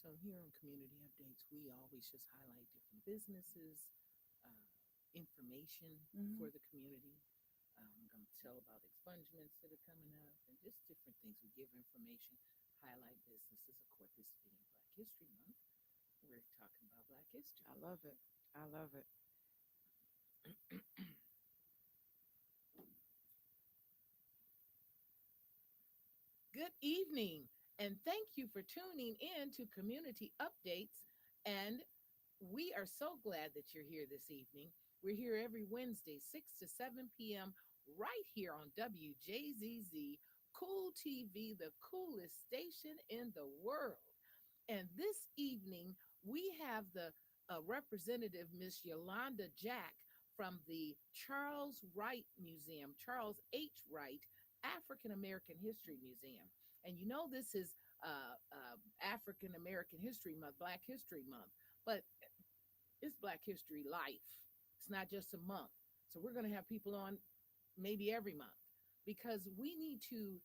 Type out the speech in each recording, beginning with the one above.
So here on community updates, we always just highlight different businesses, uh, information Hmm. for the community. I'm going to tell about expungements that are coming up and just different things. We give information, highlight businesses. Of course, this being Black History Month, we're talking about Black history. I love it. I love it. Good evening, and thank you for tuning in to Community Updates. And we are so glad that you're here this evening. We're here every Wednesday, 6 to 7 p.m., right here on WJZZ Cool TV, the coolest station in the world. And this evening, we have the representative, Miss Yolanda Jack, from the Charles Wright Museum, Charles H. Wright African American History Museum. And you know, this is African American History Month, Black History Month, but it's Black History Life. It's not just a month. So we're going to have people on maybe every month because we need to,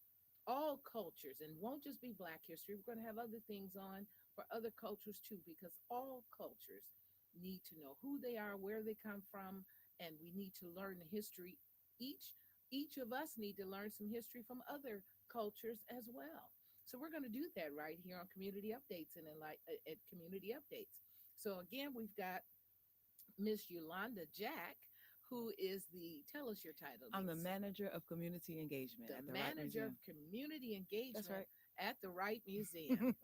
all cultures, and won't just be Black history, we're going to have other things on for other cultures too, because all cultures need to know who they are, where they come from, and we need to learn the history. Each of us need to learn some history from other cultures as well. So we're going to do that right here on Community Updates and in like at Community Updates. So again, we've got Miss Yolanda Jack, who is the, tell us your title, I'm the niece. manager of community engagement The at the Wright manager of Museum. community That's engagement right. at the Wright Museum.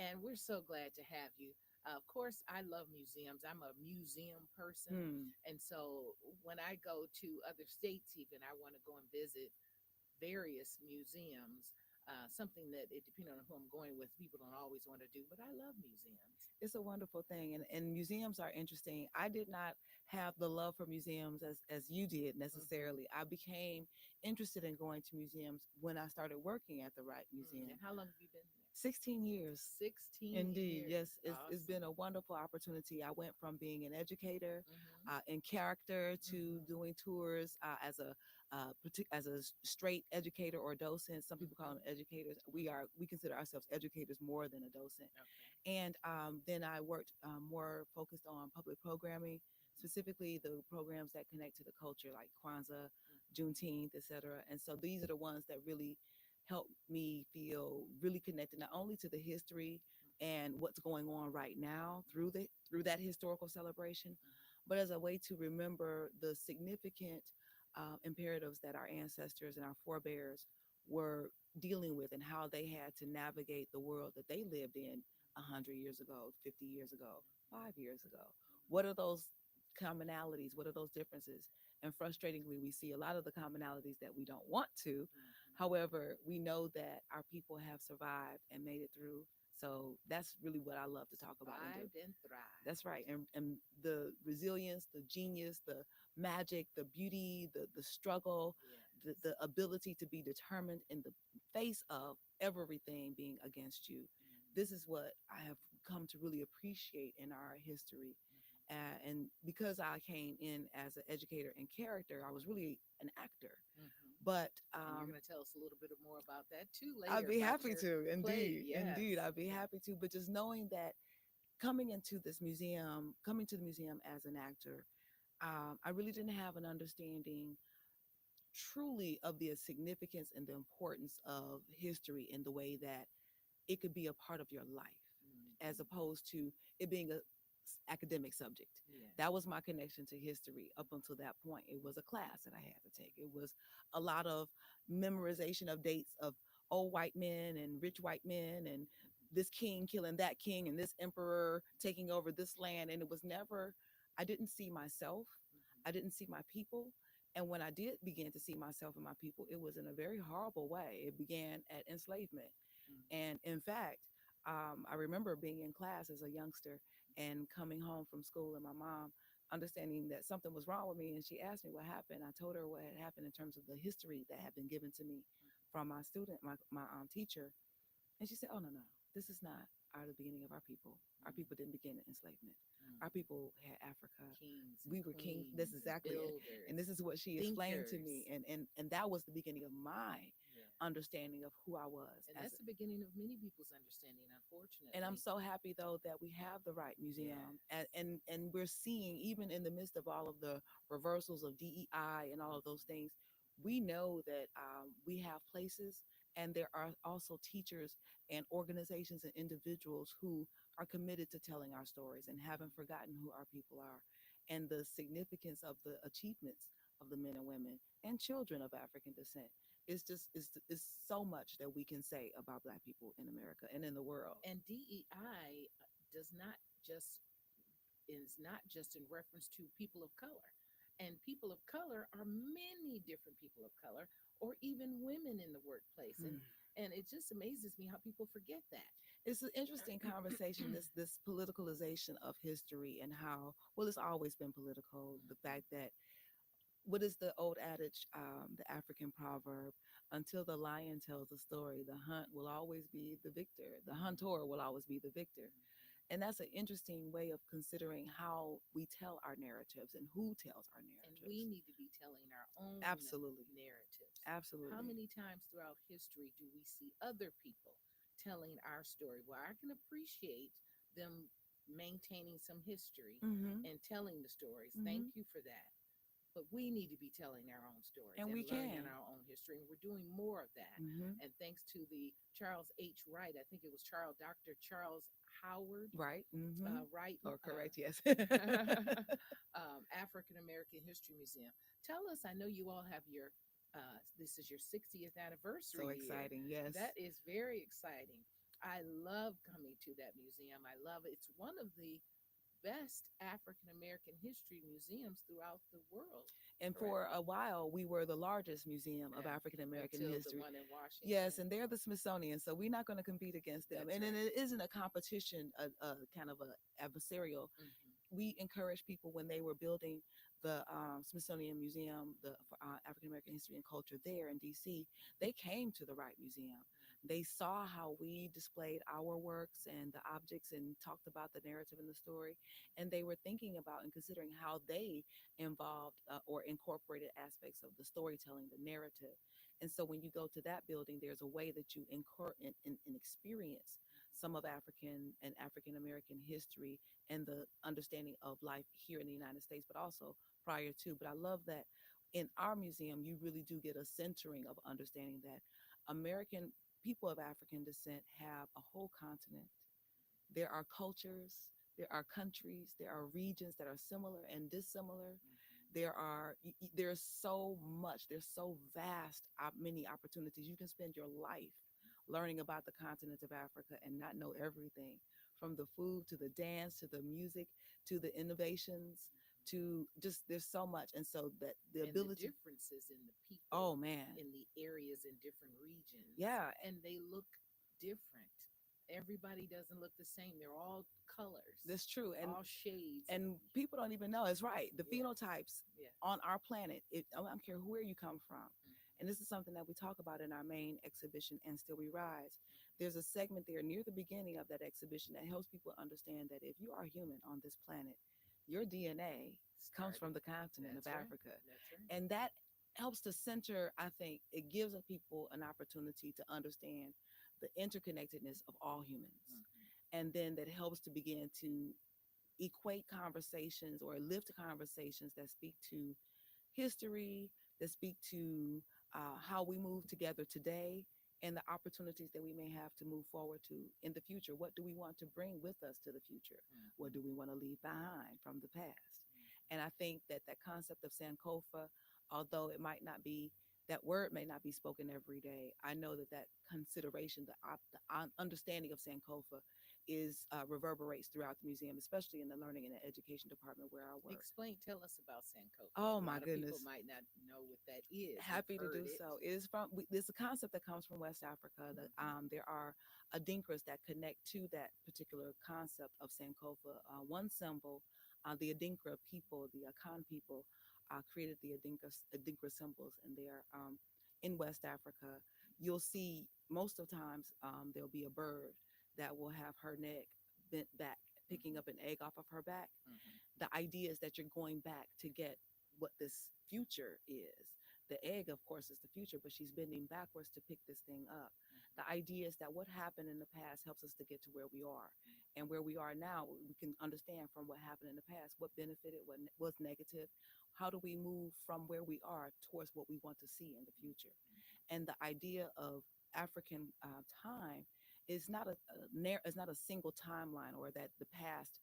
And we're so glad to have you. Of course, I love museums. I'm a museum person. Hmm. And so when I go to other states, even, I want to go and visit various museums. Something that, it depending on who I'm going with, people don't always want to do, but I love museums. It's a wonderful thing, and museums are interesting. I did not have the love for museums as you did Hmm. necessarily. I became interested in going to museums when I started working at the Wright Museum. And how long have you been there? 16 years. 16 Indeed, years. yes, it's Awesome. been a wonderful opportunity. I went from being an educator Hmm. in character to Hmm. doing tours as a straight educator or docent. Some people call them Hmm. educators. Hmm. We consider ourselves educators more than a docent. Okay. And then I worked more focused on public programming, specifically the programs that connect to the culture, like Kwanzaa, Hmm. Juneteenth, etc. And so these are the ones that really help me feel really connected not only to the history and what's going on right now through that historical celebration, but as a way to remember the significant imperatives that our ancestors and our forebears were dealing with and how they had to navigate the world that they lived in 100 years ago, 50 years ago, 5 years ago. What are those commonalities? What are those differences? And frustratingly, we see a lot of the commonalities that we don't want to. Hmm. However, we know that our people have survived and made it through. So that's really what I love to talk about and do. Survived and thrived. That's right. And the resilience, the genius, the magic, the beauty, the struggle, Yes. the ability to be determined in the face of everything being against you. This is what I have come to really appreciate in our history. And because I came in as an educator in character, I was really an actor. Hmm. But And you're going to tell us a little bit more about that too I'd later be about happy your to, play. indeed, indeed, Yes. I'd be happy to. But just knowing that coming to the museum as an actor, I really didn't have an understanding truly of the significance and the importance of history in the way that it could be a part of your life, as Hmm. opposed to it being a academic subject. That Yes. was my connection to history up until that point. It was a class that I had to take. It was a lot of memorization of dates of old white men and rich white men and this king killing that king and this emperor taking over this land. And it was never, I didn't see myself. I didn't see my people. And when I did begin to see myself and my people, it was in a very horrible way. It began at enslavement. Hmm. And in fact, I remember being in class as a youngster and coming home from school, and my mom understanding that something was wrong with me. And she asked me what happened. I told her what had happened in terms of the history that had been given to me from my student, my teacher. And she said, "Oh, no, no, this is not the beginning of our people. Our people didn't begin in enslavement. Our Hmm. people had Africa. Kings and We were kings." This queens is and exactly it. And builders, this is what she explained to me. thinkers. And that was the beginning of my Yes. understanding of who I was And as that's a, the beginning of many people's understanding, and I'm unfortunately. so happy though that we have the right museum, Yes. and we're seeing, even in the midst of all of the reversals of DEI and all of those Mhm. things, we know that we have places, and there are also teachers and organizations and individuals who are committed to telling our stories and haven't forgotten who our people are, and the significance of the achievements of the men and women and children of African descent. It's so much that we can say about Black people in America and in the world. And DEI does not just is not just in reference to people of color. And people of color are many different people of color, or even women in the workplace. Hmm. And it just amazes me how people forget that. It's an interesting conversation, this politicalization of history, and how, well, it's always been political. The fact that, what is the old adage, the African proverb, until the lion tells the story, the hunt will always be the victor, the hunter will always be the victor. And that's an interesting way of considering how we tell our narratives and who tells our And we narratives. need to be telling our own Absolutely. narratives. How Absolutely. many times throughout history do we see other people telling our story? Well, I can appreciate them maintaining some history Hmm. and telling the stories. Hmm. Thank you for that. But we need to be telling our own stories And and we learning can. our own history. And we're doing more of that. Hmm. And thanks to the Charles H. Wright, I think it was Dr. Charles Howard Right. Hmm. Wright, Or correct, yes. African American History Museum. Tell us, I know you all have your, this is your 60th So anniversary year. exciting, yes. That is very exciting. I love coming to that museum. I love it. It's one of the best African American history museums throughout the world. And Correct? for a while, we were the largest museum of Yeah. African American Until the history. one in Yes, Washington. and they're the Smithsonian, so we're not going to compete against them. That's And then right. it isn't a competition, a kind of a adversarial. Hmm. We encourage people when they were building the Smithsonian Museum, the African American History and Culture there in DC, they came to the Wright Museum. They saw how we displayed our works and the objects and talked about the narrative and the story. And they were thinking about and considering how they involved or incorporated aspects of the storytelling, the narrative. And so when you go to that building, there's a way that you incur and experience some of African and African American history and the understanding of life here in the United States, but also prior to. But I love that in our museum, you really do get a centering of understanding that American people of African descent have a whole continent. There are cultures, there are countries, there are regions that are similar and dissimilar. There are there's so much, there's so vast, many opportunities. You can spend your life learning about the continent of Africa and not know everything, from the food to the dance to the music to the innovations, to just, there's so much. And so that the And the ability, differences in the oh people man, in the areas in different regions, yeah, and they look different. Everybody doesn't look the same. They're all colors, that's true. all shades of, And people don't even know, it's right, the yes, phenotypes yes. on our planet, I don't care where you come from. Mhm. And this is something that we talk about in our main exhibition, And Still We Rise. There's a segment there near the beginning of that exhibition that helps people understand that if you are human on this planet, your DNA comes Started. from the continent of That's right. Africa. That's right. And that helps to center, I think it gives people an opportunity to understand the interconnectedness of all humans. Mhm. And then that helps to begin to equate conversations or lift conversations that speak to history, that speak to how we move together today, and the opportunities that we may have to move forward to in the future. What do we want to bring with us to the future? What Mhm. do we want to leave behind from the past? Mhm. And I think that that concept of Sankofa, although it might not be, that word may not be spoken every day, I know that that consideration, the understanding of Sankofa is reverberates throughout the museum, especially in the learning and the education department where I work. Explain, tell us about Sankofa. Oh A my lot of people goodness. might not know what that is. They've Happy to heard do it. so. It is from, there's a concept that comes from West Africa. That Mhm. there are adinkras that connect to that particular concept of Sankofa. One symbol, the Adinkra people, the Akan people, created the Adinkra symbols, and they are in West Africa. You'll see most of the times there'll be a bird that will have her neck bent back, picking Mhm. up an egg off of her back. Mhm. The idea is that you're going back to get what this future is, the egg, of course, is the future, but she's bending backwards to pick this thing up. The idea is that what happened in the past helps us to get to where we are. And where we are now, we can understand from what happened in the past, what benefited, what was negative. How do we move from where we are towards what we want to see in the future? And the idea of African time is not is not a single timeline, or that the past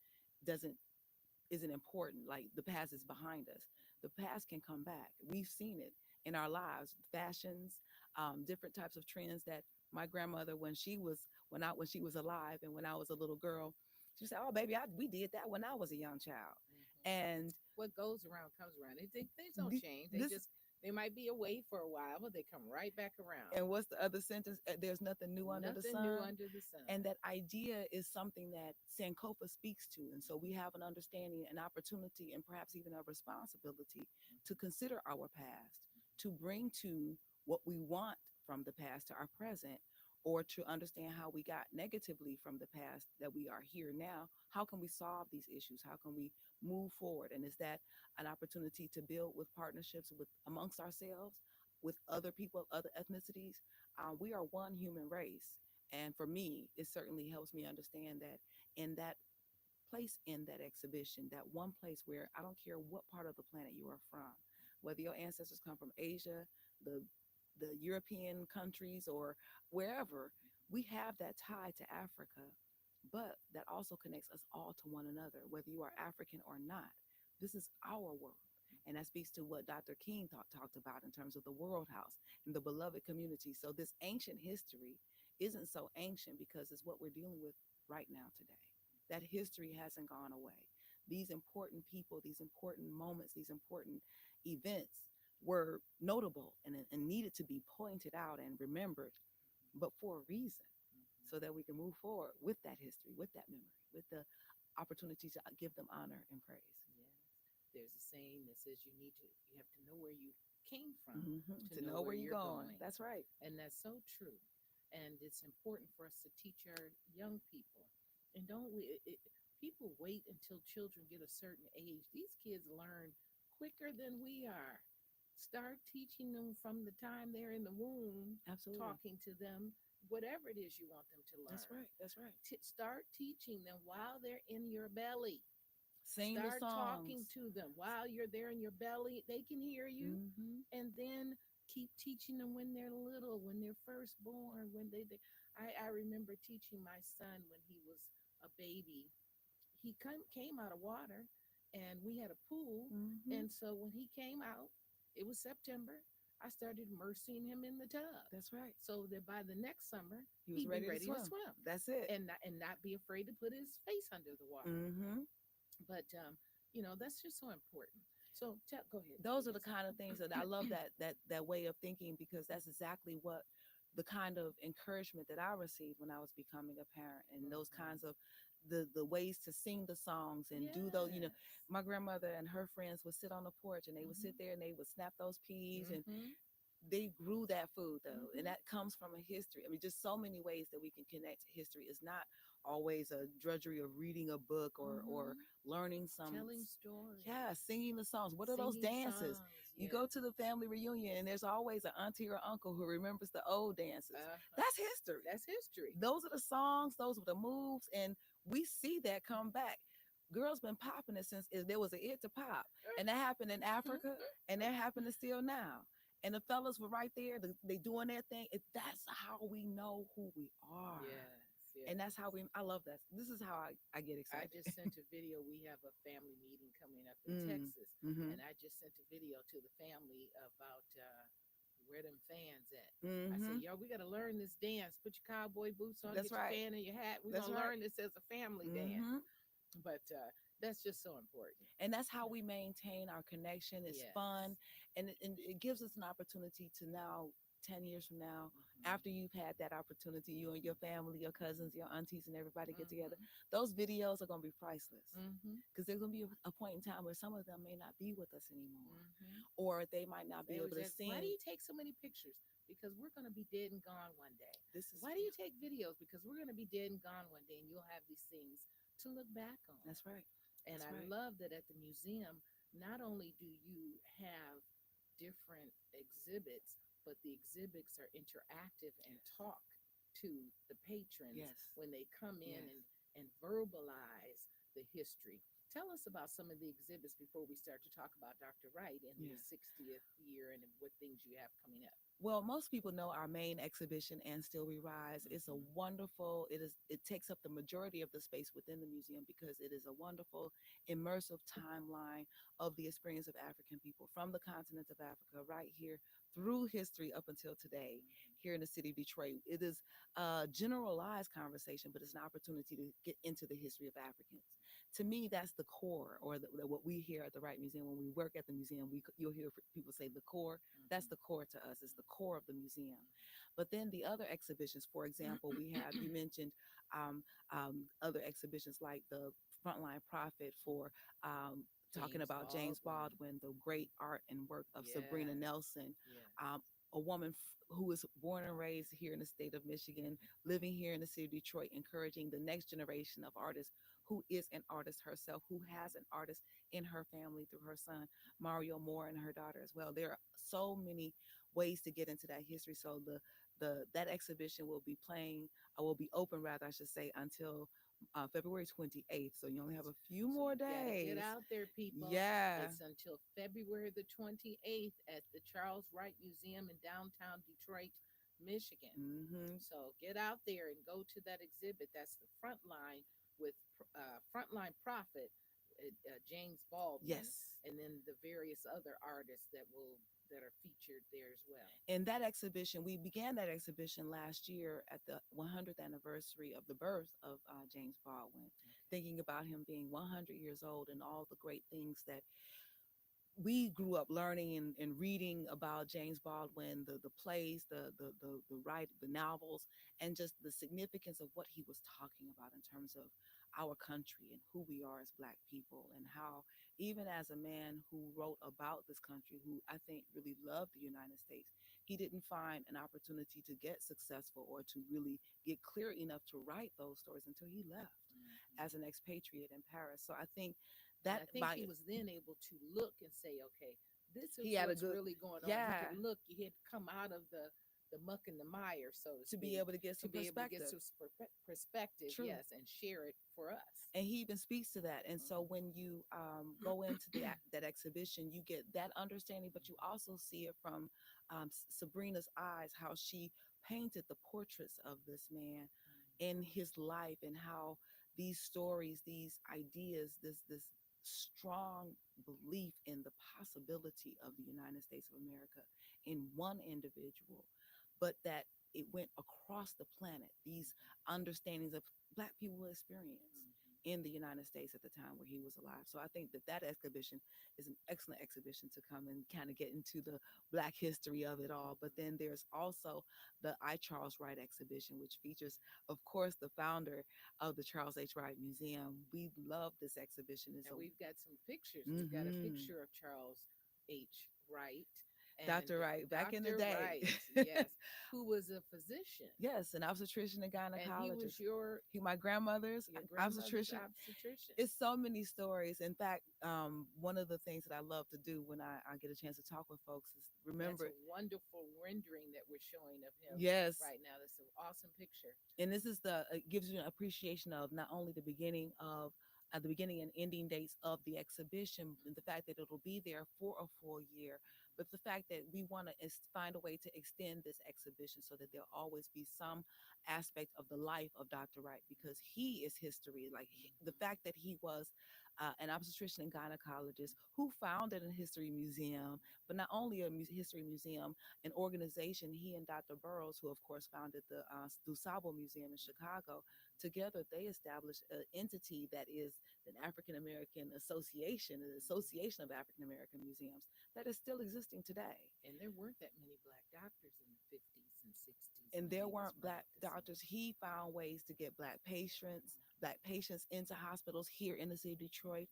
doesn't isn't important. Like the past is behind us. The past can come back. We've seen it in our lives, fashions, different types of trends that my grandmother, when she was alive and when I was a little girl, she said, "Oh, baby, we did that when I was a young child." And What goes around comes around. They don't the, change. this They might be away for a while, but they come right back around. and what's the other sentence? There's nothing new under the Nothing new sun. under the sun. And that idea is something that Sankofa speaks to. And so we have an understanding, an opportunity, and perhaps even a responsibility to consider our past, to bring to what we want from the past to our present, or to understand how we got negatively from the past that we are here now. How can we solve these issues? How can we move forward? And is that an opportunity to build with partnerships with amongst ourselves, with other people, other ethnicities? We are one human race. And for me, it certainly helps me understand that in that place, in that exhibition, that one place where I don't care what part of the planet you are from, whether your ancestors come from Asia, the the European countries, or wherever, we have that tie to Africa, but that also connects us all to one another, whether you are African or not. This is our world. And that speaks to what Dr. King talked about in terms of the World House and the beloved community. So this ancient history isn't so ancient because it's what we're dealing with right now today. That history hasn't gone away. These important people, these important moments, these important events were notable and needed to be pointed out and remembered, but for a reason, so that we can move forward with that history, with that memory, with the opportunity to give them honor and praise. Yes. There's a saying that says you have to know where you came from To to know know where where you're you're going. going. That's right. And that's so true. And it's important for us to teach our young people. And don't we, people wait until children get a certain age. These kids learn quicker than we are. Start teaching them from the time they're in the womb, Absolutely. talking to them, whatever it is you want them to learn. That's right. That's right. Start teaching them while they're in your belly. Sing the Start talking songs. to them while you're there in your belly. They can hear you. And then keep teaching them when they're little, when they're first born, when I remember teaching my son when he was a baby. He came out of water, and we had a pool. Hmm. And so when he came out, it was September. I started immersing him in the tub. That's right. So that by the next summer, He was he'd be ready ready to to swim. swim That's it. and not be afraid to put his face under the water. Hmm. But that's just so important. So go ahead. Those are the kind of things that I love, that way of thinking, because that's exactly what the kind of encouragement that I received when I was becoming a parent, and those kinds of the ways to sing the songs and do those. Yes. My grandmother and her friends would sit on the porch and they would sit there and they would snap those peas, and Mhm. they grew that food though, and Mhm. that comes from a history. I mean, just so many ways that we can connect to history. It's not always a drudgery of reading a book or Mhm. learning some. Telling stories. Yeah, singing the songs. What are those Singing dances? songs. You Yes. go to the family reunion and there's always an auntie or uncle who remembers the old dances. Uh-huh. That's history. That's history. Those are the songs, those were the moves, and we see that come back. Girls been popping it since there was a it to pop, and that happened in Africa, and that happening still now. And the fellas were right there, they doing their thing. That's how we know who we are, Yes. Yes. and that's how we. I love that. This is how I get I excited. just sent a video. We have a family meeting coming up in Mm, Texas, mm-hmm, and I just sent a video to the family about where them fans at. I mm-hmm. said, "Yo, we got to learn this dance. Put your cowboy boots on, That's get your right. fan and your hat. We're That's gonna right. learn this as a family dance." Mm-hmm. But that's just so important. And that's how we maintain our connection. It's Yes. fun, and it gives us an opportunity to now, 10 years from now, Mhm. after you've had that opportunity, you and your family, your cousins, your aunties, and everybody get together, Mhm. those videos are going to be priceless, Mhm. because there's going to be a point in time where some of them may not be with us anymore, Mhm. or they might not be They able always to ask, "Why do sing. you take so many pictures?" Because we're gonna be dead and gone one day. This is, Why do you take videos? Because we're gonna be dead and gone one day, and you'll have these things to look back on. that's right. And That's I right. love that at the museum, not only do you have different exhibits, but the exhibits are interactive and talk to the patrons Yes. when they come in Yes. and verbalize the history. Tell us about some of the exhibits before we start to talk about Dr. Wright in the Yes. 60th year and what things you have coming up. Well, most people know our main exhibition, And Still We Rise. It's a Mhm. wonderful, it takes up the majority of the space within the museum because it is a wonderful immersive timeline of the experience of African people from the continent of Africa right here through history up until today here in the city of Detroit. It is a generalized conversation, but it's an opportunity to get into the history of Africans. To me, that's the core, or what we hear at the Wright Museum when we work at the museum. You'll hear people say the core. That's the core to us. It's the core of the museum. But then the other exhibitions, for example, we have, you mentioned um, other exhibitions like the Frontline Prophet for talking James about James Baldwin. Baldwin, the great art and work of Sabrina Yes. Nelson, Yes. um, a woman who was born and raised here in the state of Michigan, living here in the city of Detroit, encouraging the next generation of artists who is an artist herself, who has an artist in her family through her son, Mario Moore, and her daughter as well. There are so many ways to get into that history. So the that exhibition will be playing, will be open rather, I should say, until February 28th. So you only have a few So more you got to get days. out there, people. Yeah. It's until February the 28th at the Charles Wright Museum in downtown Detroit, Michigan. Hmm. So get out there and go to that exhibit. That's the front line with Frontline Prophet, James Baldwin, Yes. and then the various other artists that are featured there as well. And that exhibition, we began that exhibition last year at the 100th anniversary of the birth of James Baldwin, thinking about him being 100 years old and all the great things that we grew up learning and reading about James Baldwin, the plays, the novels, and just the significance of what he was talking about in terms of our country and who we are as Black people, and how even as a man who wrote about this country, who I think really loved the United States, he didn't find an opportunity to get successful or to really get clear enough to write those stories until he left as an expatriate in Paris. So I think And that I think by he was then able to look and say, okay, this is he had a what's good, really going on. He yeah, could look, he had come out of the muck and the mire, so to to be speak, able to get to some be able to get perspective. some perspective, True. yes, and share it for us. And he even speaks to that. And so Mhm. when you go into that exhibition, you get that understanding, but you also see it from Sabrina's eyes, how she painted the portraits of this man in his life, and how these stories, these ideas, this strong belief in the possibility of the United States of America in one individual, but that it went across the planet. These understandings of Black people experience in the United States at the time where he was alive. So I think that that exhibition is an excellent exhibition to come and kind of get into the Black history of it all. But then there's also the I. Charles Wright exhibition, which features, of course, the founder of the Charles H. Wright Museum. We love this exhibition. It's And a we've got some pictures. We've got a mm-hmm. picture of Charles H. Wright and Dr. Wright back in the Dr. day. Wright, yes, who was a physician. Yes, an obstetrician and And he was gynecologist. your My grandmother's your grandmother's obstetrician. obstetrician. It's so many stories. In fact, one of the things that I love to do when I get a chance to talk with folks is That's remember, a wonderful rendering that we're showing of him yes, right now. That's an awesome picture. and this is it gives you an appreciation of not only the beginning of at the beginning and ending dates of the exhibition, and the fact that it'll be there for a full year, but the fact that we want to find a way to extend this exhibition so that there'll always be some aspect of the life of Dr. Wright, because he is history. Like the fact that he was an obstetrician and gynecologist who founded a history museum, but not only a history museum, an organization. He and Dr. Burroughs, who of course founded the DuSable Museum in Chicago, together they established an entity that is an African American Association, an association of African American museums that is still existing today. And there weren't that many black doctors in the 50s and 60s And when there he was weren't Black practicing. doctors. He found ways to get Black patients into hospitals here in the city of Detroit.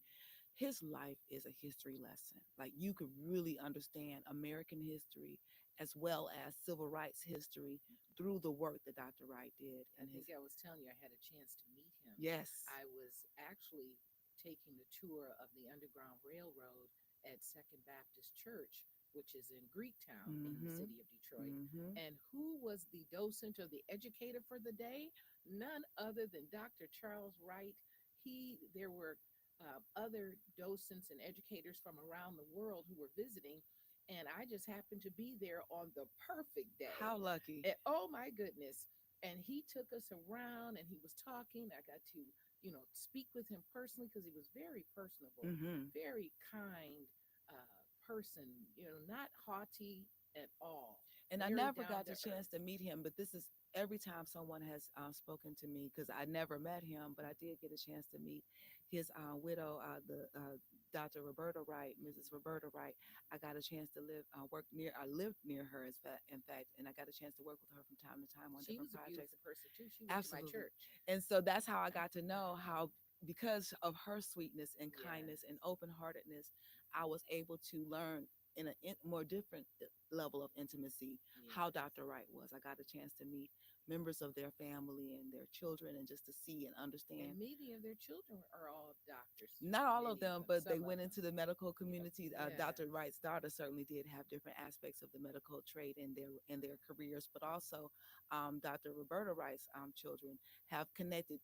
His life is a history lesson. Like you could really understand American history as well as civil rights history through the work that Dr. Wright did I and his. think I was telling you I had a chance to meet him. Yes. I was actually taking the tour of the Underground Railroad at Second Baptist Church which is in Greektown in the Mm-hmm. city of Detroit. Mm-hmm. And who was the docent or the educator for the day? None other than Dr. Charles Wright. There were other docents and educators from around the world who were visiting, and I just happened to be there on the perfect day. How lucky. And, oh my goodness. And he took us around and he was talking. I got to, speak with him personally because he was very personable, Mm-hmm. very kind person, not haughty at all, And I very never down got to the chance earth. to meet him, but this is every time someone has spoken to me, because I never met him, but I did get a chance to meet his widow, the Dr. Roberta Wright, Mrs. Roberta Wright. I got a chance to I lived near her, in fact, and I got a chance to work with her from time to time on She different was a projects. beautiful person too. She went to my Absolutely. church. And so that's how I got to know how, because of her sweetness and kindness Yes, and open heartedness, I was able to learn in a more different level of intimacy how yes. Dr. Wright was. I got a chance to meet members of their family and their children, and just to see and understand. And many of their children are all doctors. Not all of Many of them, them, but they some of went them. into the medical Yep. community. Dr. Yes. Wright's daughter certainly did have different aspects of the medical trade in their careers, but also Dr. Roberta Wright's children have connected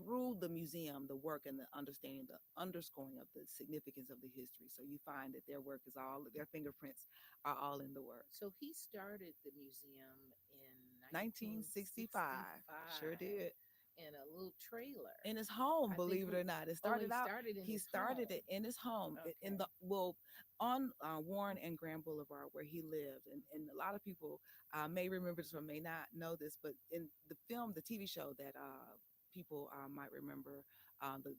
through the museum, the work and the understanding, the underscoring of the significance of the history. So you find that their work is all, their fingerprints are all in the work. So he started the museum in 1965, sure 1965 did. in a little trailer. In his home, I think believe it or not. It oh, he started out, started in he his started home. it in his home, in Okay. the, well, on Warren and Grand Boulevard where he lived. And a lot of people may remember this or may not know this, but in the film, the TV show that people might remember,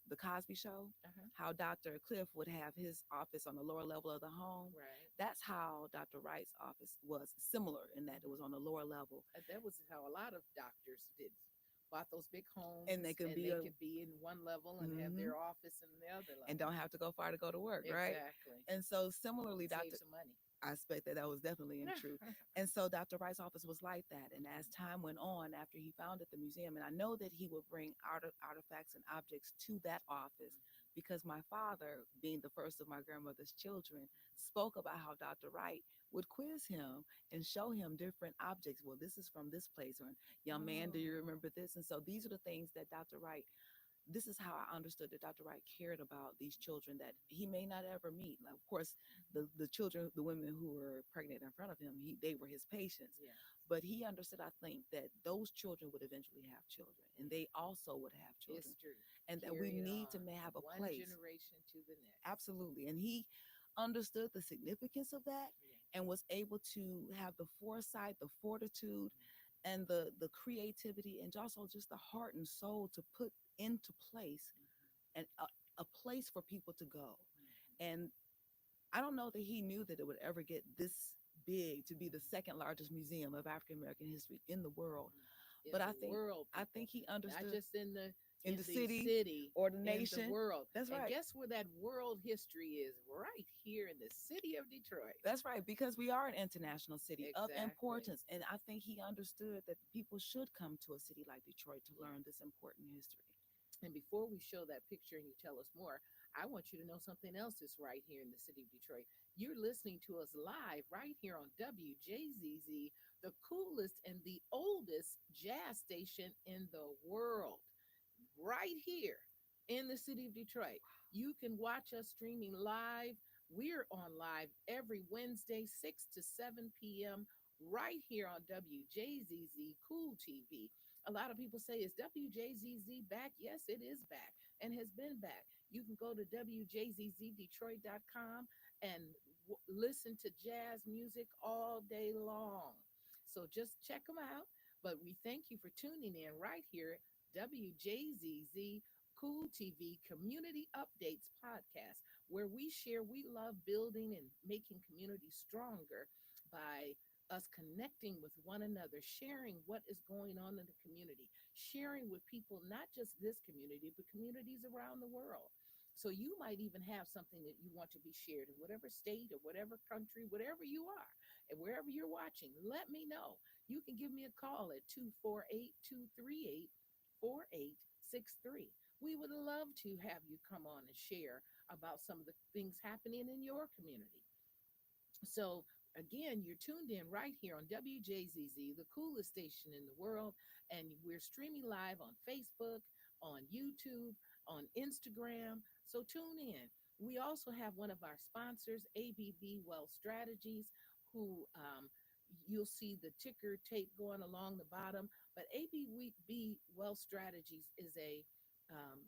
the Cosby Show, Uh-huh. how Dr. Cliff would have his office on the lower level of the home. Right. That's how Dr. Wright's office was, similar in that it was Hmm. on the lower level. That was how a lot of doctors did. Bought those big And they homes, can and be they a, could be in one level and have mhm, their office in the other and level. don't have to go far to go to work, right? Exactly. And so similarly, Save Dr. some money. I expect that that was definitely in true. And so Dr. Wright's office was like that. And as Mhm. time went on, after he founded the museum, and I know that he would bring artifacts and objects to that office, because my father, being the first of my grandmother's children, spoke about how Dr. Wright would quiz him and show him different objects. Well, this is from this place, or young man, do you Oh. remember this? And so these are the things that Dr. Wright, this is how I understood that Dr. Wright cared about these children that he may not ever meet. Now, of course, Mhm. the children, the women who were pregnant in front of him, they were his patients. Yes. But he understood, I think, that those children would eventually have children, and they Yes. also would have children, History and that we carried need to on have a one place. generation to the next. Absolutely. And he understood the significance of that Yes. and was able to have the foresight, the fortitude, Mhm. and the creativity, and also just the heart and soul to put into place Mhm. and a place for people to go. Mhm. And I don't know that he knew that it would ever get this big, to be the Mhm. second largest museum of African American history in the world. Mhm. But In the world, I people, think he not understood just in the in the city city, or the in the nation. world. That's And right. guess where that world history is? Right here in the city of Detroit. That's right, because we are an international city of Exactly. importance. And I think he understood that people should come to a city like Detroit to Yeah. learn this important history. And before we show that picture and you tell us more, I want you to know something else that's right here in the city of Detroit. You're listening to us live right here on WJZZ, the coolest and the oldest jazz station in the world, right here in the city of Detroit. You can watch us streaming live. We're on live every Wednesday, 6 to 7 p.m., right here on WJZZ Cool TV. A lot of people say, is WJZZ back? Yes, it is back and has been back. You can go to WJZZDetroit.com and listen to jazz music all day long. So just check them out. But we thank you for tuning in right here, WJZZ Cool TV Community Updates Podcast, where we love building and making communities stronger by us connecting with one another, sharing what is going on in the community, sharing with people, not just this community, but communities around the world. So you might even have something that you want to be shared in whatever state or whatever country, whatever you are, and wherever you're watching. Let me know. You can give me a call at 248-238-4863. We would love to have you come on and share about some of the things happening in your community. So, again, you're tuned in right here on WJZZ, the coolest station in the world. And we're streaming live on Facebook, on YouTube, on Instagram. So, tune in. We also have one of our sponsors, ABB Wealth Strategies, who you'll see the ticker tape going along the bottom. But ABB Wealth Strategies is a um,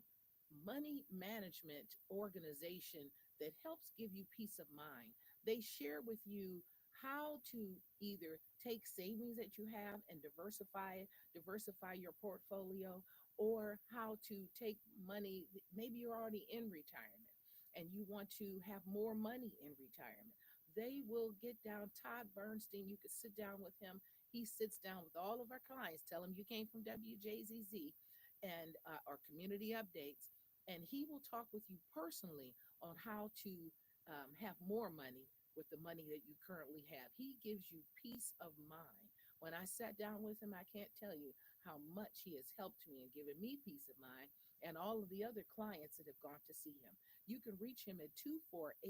money management organization that helps give you peace of mind. They share with you how to either take savings that you have and diversify it, diversify your portfolio, or how to take money. Maybe you're already in retirement and you want to have more money in retirement. They will get down. Todd Bernstein, you could sit down with him. He sits down with all of our clients, tell them you came from WJZZ and our community updates, and he will talk with you personally on how to have more money with the money that you currently have. He gives you peace of mind. When I sat down with him, I can't tell you how much he has helped me and given me peace of mind and all of the other clients that have gone to see him. You can reach him at 248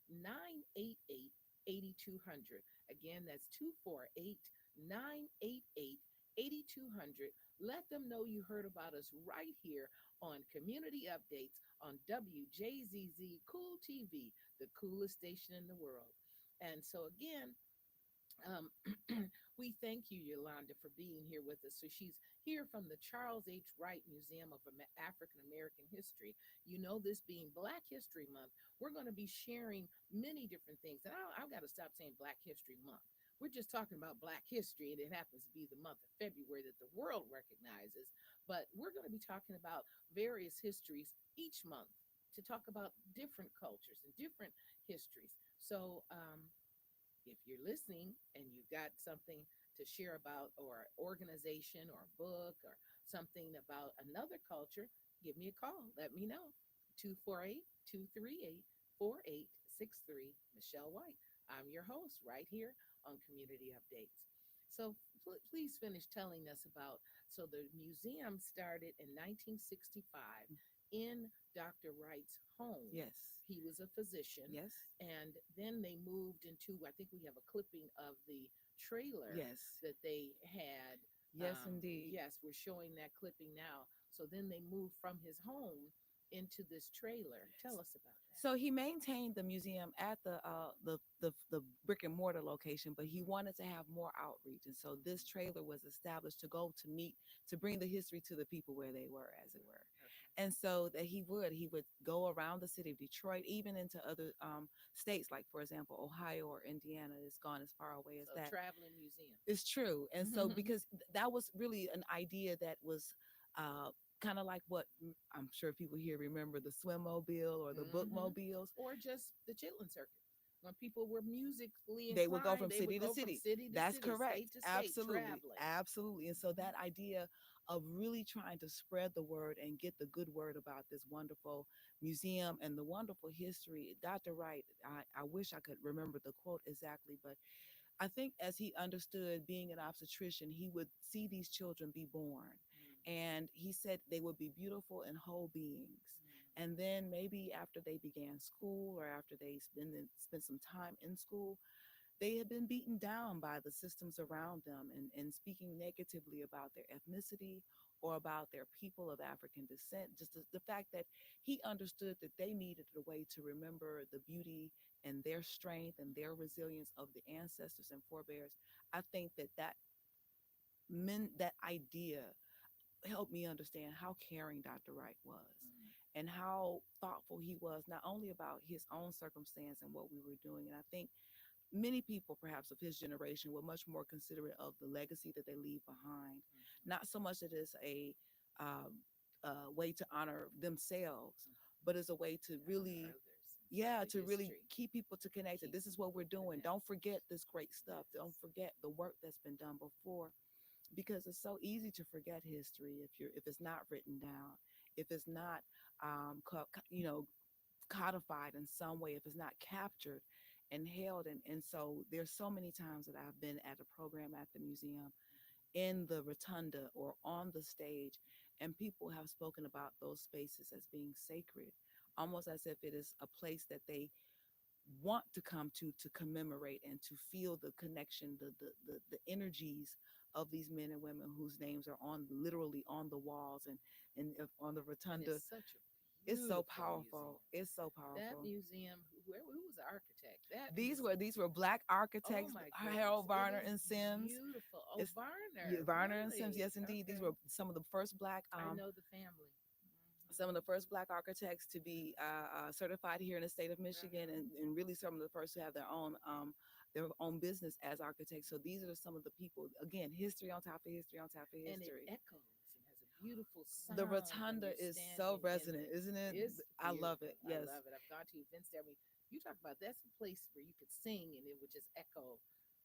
988 8200. Again, that's 248 988 8200. Let them know you heard about us right here on Community Updates on WJZZ Cool TV, the coolest station in the world. And so, again, um, we thank you, Yolanda, for being here with us. So she's here from the Charles H. Wright Museum of African American History. You know, this being Black History Month, we're going to be sharing many different things. And I've got to stop saying Black History Month. We're just talking about Black history, and it happens to be the month of February that the world recognizes. But we're going to be talking about various histories each month to talk about different cultures and different histories. So, if you're listening and you've got something to share about, or organization or a book or something about another culture, give me a call. Let me know. 248 238 4863. Michelle White. I'm your host right here on Community Updates. So please finish telling us about. So the museum started in 1965 in Dr. Wright's home. Yes. He was a physician, Yes. and then they moved into, I think we have a clipping of the trailer Yes. that they had. Yes, indeed. Yes, we're showing that clipping now. So then they moved from his home into this trailer. Tell us about that. So he maintained the museum at the brick and mortar location, but he wanted to have more outreach, and so this trailer was established to go to meet to bring the history to the people where they were, as it were. Okay. And so that he would go around the city of Detroit, even into other states, like for example Ohio or Indiana. It's gone as far away as So that. traveling museum. It's true. And so because that was really an idea that was uh, kind of like what I'm sure people here remember, the swim mobile or the Hmm. bookmobiles. Or just the chitlin circuit. When people were musically They would go inclined, from they would city to go from city. city to That's city, correct. state to state, Absolutely. traveling. Absolutely. And so Hmm. that idea of really trying to spread the word and get the good word about this wonderful museum and the wonderful history. Dr. Wright, I wish I could remember the quote exactly, but I think as he understood being an obstetrician, he would see these children be born. And he said they would be beautiful and whole beings. And then maybe after they began school or after they spent some time in school, they had been beaten down by the systems around them and speaking negatively about their ethnicity or about their people of African descent. Just the fact that he understood that they needed a way to remember the beauty and their strength and their resilience of the ancestors and forebears. I think that idea helped me understand how caring Dr. Wright was Mm-hmm. and how thoughtful he was, not only about his own circumstance and what we were doing. And I think many people, perhaps of his generation, were much more considerate of the legacy that they leave behind. Not so much that it's um, a way to honor themselves, but as a way to Honor really, others inside yeah, the to really history. keep people to connect that Keep this is what people we're doing. Don't connected. forget this great stuff. Don't Yes. forget the work that's been done before, because it's so easy to forget history if it's not written down, if it's not you know, codified in some way, if it's not captured and held. And so there's so many times that I've been at a program at the museum, in the rotunda or on the stage, and people have spoken about those spaces as being sacred, almost as if it is a place that they want to come to commemorate and to feel the connection, the energies of these men and women whose names are on literally on the walls and on the And rotunda. it's such a It's so beautiful powerful. museum. It's so That powerful. museum, who was the architect? That These were black oh architects, my goodness, Harold it Varner is and Sims. beautiful. Oh, It's Varner, Varner and Sims. really? Yes, indeed. These Okay, were some of the first black I know the family. some of the first black architects to be certified here in the state of Michigan, Uh-huh. and really some of the first to have their own business as architects. So these are some of the people. Again, history on top of history on top of And it history. echoes and has a beautiful The sound when rotunda you're is so standing in resonant, the. isn't it? It's I love beautiful. it. I Yes. love it. I've gone to events there. I mean, you talk about that's a place where you could sing and it would just echo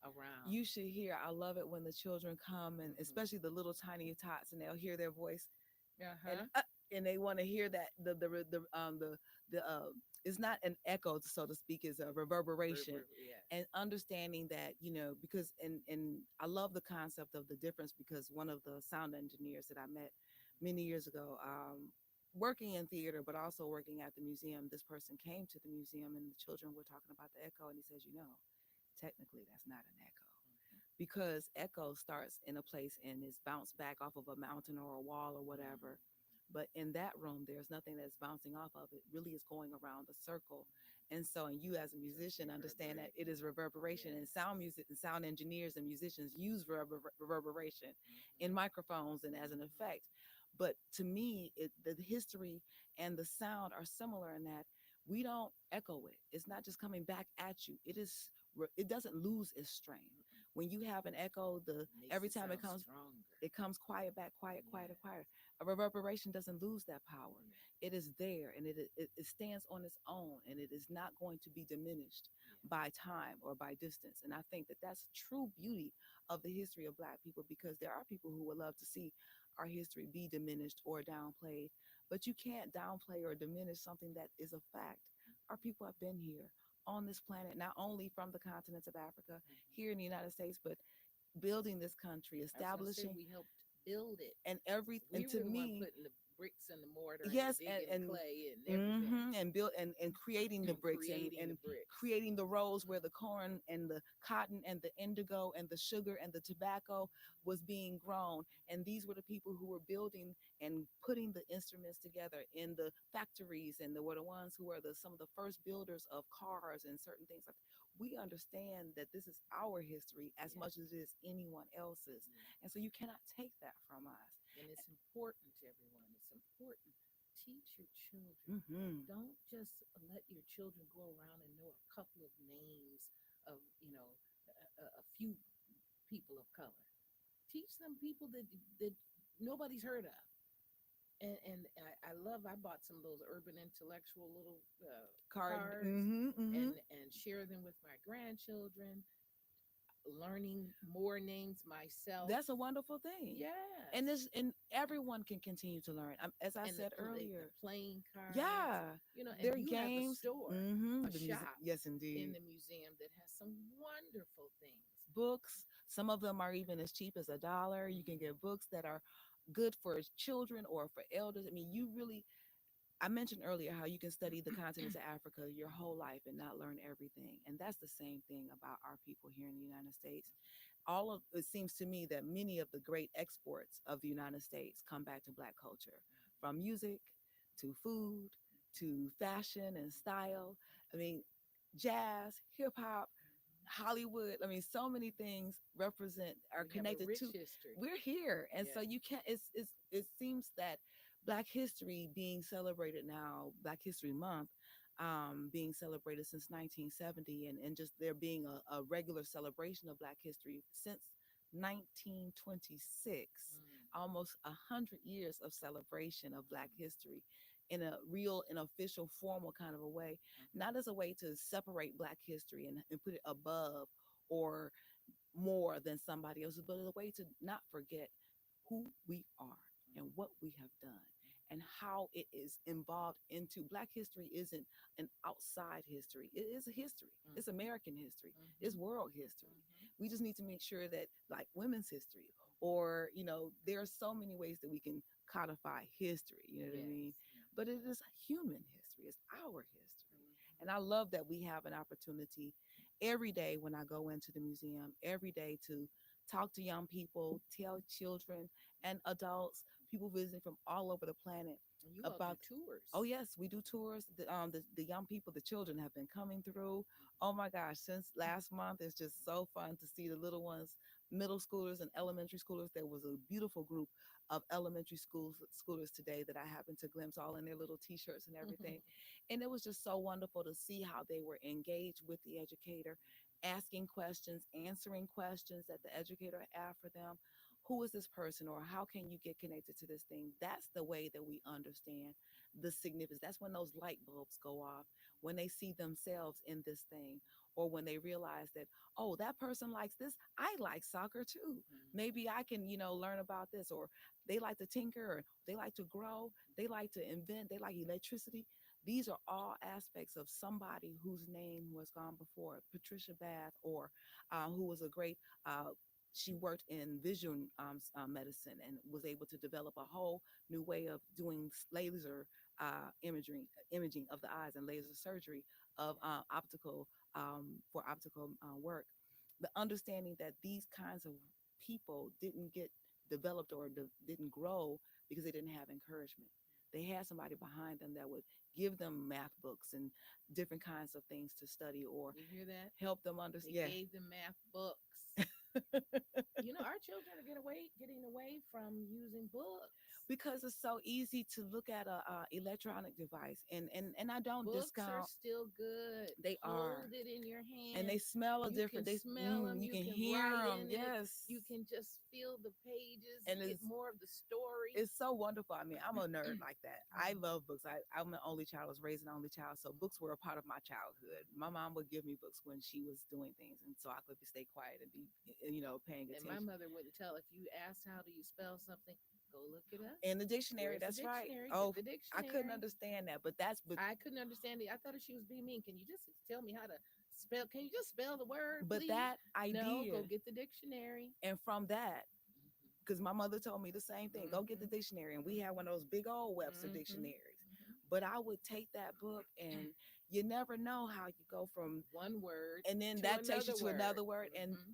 around. You should hear. I love it when the children come, and especially the little tiny tots, and they'll hear their voice, Uh and huh. and they want to hear that the it's not an echo, so to speak, is a reverberation, Yes. and understanding that, because and I love the concept of the difference, because one of the sound engineers that I met many years ago, working in theater but also working at the museum, this person came to the museum and the children were talking about the echo, and he says, technically that's not an echo, because echo starts in a place and is bounced back off of a mountain or a wall or whatever. But in that room, there's nothing that's bouncing off of it. Really, is going around the circle. And so, and you as a musician understand that it is reverberation, and sound music and sound engineers and musicians use reverberation in microphones and as an effect. But to me, the history and the sound are similar in that we don't echo it. It's not just coming back at you. It doesn't lose its strength. When you have an echo, the Makes every it time sound stronger. it comes quiet back, quiet, quieter, Yeah. quieter. A reverberation doesn't lose that power. Yeah. It is there, and it stands on its own, and it is not going to be diminished Yeah. by time or by distance. And I think that that's true beauty of the history of Black people, because there are people who would love to see our history be diminished or downplayed, but you can't downplay or diminish something that is a fact. Our people have been here on this planet, not only from the continents of Africa, here in the United States, but building this country, I was gonna say establishing, we helped build it. and We to were the one me, putting the bricks and the mortar and the yes, digging the clay and everything mhm, and build and creating the and bricks, creating the and bricks. creating the rows where the corn and the cotton and the indigo and the sugar and the tobacco was being grown. And these were the people who were building and putting the instruments together in the factories, and they were the ones who were some of the first builders of cars and certain things like that. We understand that this is our history as Yeah. much as it is anyone else's, Yeah. and so you cannot take that from us. And it's important to everyone. It's important. Teach your children. Hmm. Don't just let your children go around and know a couple of names of, a few people of color. Teach them people that nobody's heard of. And I bought some of those urban intellectual little Card. cards Hmm. and share them with my grandchildren, learning more names myself. That's a wonderful thing. Yes. And everyone can continue to learn. As I And said the earlier, playing cards, yeah, and their you have a games. store, Hmm. a The music, shop yes, in indeed. the museum that has some wonderful things. Books. Some of them are even as cheap as $1. You can Mhm. get books that are good for children or for elders. I mean, you really. I mentioned earlier how you can study the continents of Africa your whole life and not learn everything, and that's the same thing about our people here in the United States. All of it seems to me that many of the great exports of the United States come back to Black culture, from music to food to fashion and style. I mean, jazz, hip hop, Hollywood. I mean, so many things represent are We have a connected rich to. history. We're here, and so Yes. you can't. It seems that Black history being celebrated now, Black History Month, being celebrated since 1970, and just there being a regular celebration of Black history since 1926, Mm. almost 100 years of celebration of Black history in a real and official formal kind of a way, not as a way to separate Black history and put it above or more than somebody else, but as a way to not forget who we are and what we have done and how it is involved into Black history. Isn't an outside history, it is a history. It's Mhm. American history, it's Mhm. world history. Mhm. We just need to make sure that, like women's history, or there are so many ways that we can codify history, you know what I Yes. mean? Mhm. But it is human history, it's our history. And I love that we have an opportunity every day when I go into the museum, every day to talk to young people, tell children and adults, people visiting from all over the planet And you all do about. Oh tours. yes, we do tours. The young people, the children have been coming through. Oh my gosh, since last month, it's just so fun to see the little ones, middle schoolers and elementary schoolers. There was a beautiful group of elementary schoolers today that I happened to glimpse, all in their little t-shirts and everything. And it was just so wonderful to see how they were engaged with the educator, asking questions, answering questions that the educator had for them. Who is this person, or how can you get connected to this thing? That's the way that we understand the significance. That's when those light bulbs go off, when they see themselves in this thing, or when they realize that, oh, that person likes this. I like soccer too. Maybe I can, learn about this. Or they like to tinker, or they like to grow, they like to invent, they like electricity. These are all aspects of somebody whose name was gone before. Patricia Bath, or who was a great she worked in vision medicine and was able to develop a whole new way of doing laser imaging of the eyes, and laser surgery of optical for optical work. The understanding that these kinds of people didn't get developed or didn't grow because they didn't have encouragement. They had somebody behind them that would give them math books and different kinds of things to study, or You hear that? help them They understand. gave them math books. Our children are getting away from using books. Because it's so easy to look at a electronic device, and I don't Books are discount. still good. They are, Hold it in your and they hand. smell a You can different. smell them. You You can can hear write them. in it. Yes, You can just feel the pages. and You get more of the story. it's so wonderful. I mean, I'm a nerd like that. I Mhm. love books. I'm an only child. I was raised an only child, so books were a part of my childhood. My mom would give me books when she was doing things, and so I could stay quiet and be, paying And my attention. mother wouldn't tell if you asked how do you spell something, go look it up. In the dictionary, Where's the that's right. dictionary? Get Oh, the I couldn't dictionary. understand that, but I couldn't understand it. I thought she was being mean. Can you just tell me how to spell? Can you just spell the word, please? that No, idea, go get the dictionary. and from that, because my mother told me the same thing. Go get the Mm-hmm. dictionary, and we had one of those big old Webster Mm-hmm. dictionaries. But I would take that book, and you never know how you go from, One word and then to that takes you another to word. another word. And Mm-hmm.